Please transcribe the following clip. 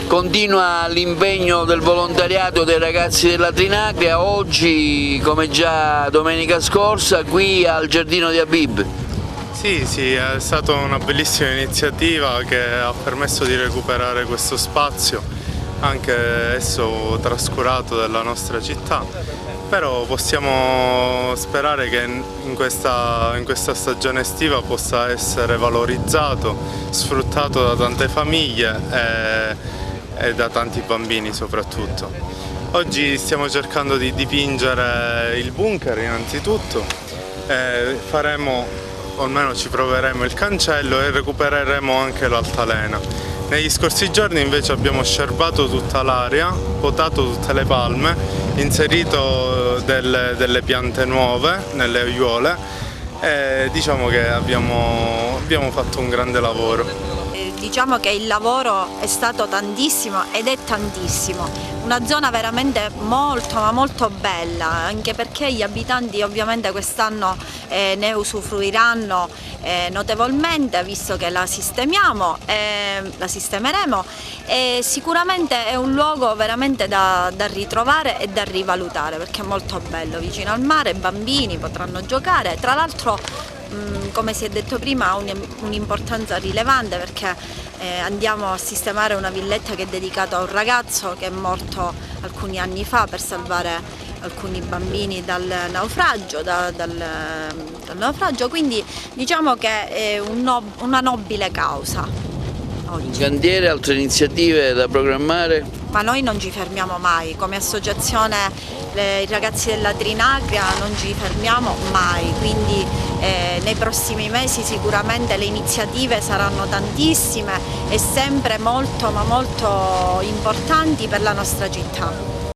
Continua l'impegno del volontariato dei ragazzi della Trinacria, oggi come già domenica scorsa qui al Giardino di Habib. Sì, è stata una bellissima iniziativa che ha permesso di recuperare questo spazio, anche esso trascurato dalla nostra città, però possiamo sperare che in questa stagione estiva possa essere valorizzato, sfruttato da tante famiglie e da tanti bambini soprattutto. Oggi stiamo cercando di dipingere il bunker innanzitutto, faremo, o almeno ci proveremo, il cancello e recupereremo anche l'altalena. Negli scorsi giorni invece abbiamo scerbato tutta l'area, potato tutte le palme, inserito delle piante nuove nelle aiuole e diciamo che abbiamo fatto un grande lavoro. Diciamo che il lavoro è stato tantissimo ed è tantissimo, una zona veramente molto ma molto bella, anche perché gli abitanti ovviamente quest'anno ne usufruiranno notevolmente, visto che la sistemiamo e la sistemeremo, e sicuramente è un luogo veramente da ritrovare e da rivalutare, perché è molto bello, vicino al mare, i bambini potranno giocare, tra l'altro come si è detto prima ha un'importanza rilevante, perché andiamo a sistemare una villetta che è dedicata a un ragazzo che è morto alcuni anni fa per salvare alcuni bambini dal naufragio, quindi diciamo che è una nobile causa. Oggi. Cantiere, altre iniziative da programmare? Ma noi non ci fermiamo mai, come associazione i ragazzi della Trinacria non ci fermiamo mai, quindi nei prossimi mesi sicuramente le iniziative saranno tantissime e sempre molto ma molto importanti per la nostra città.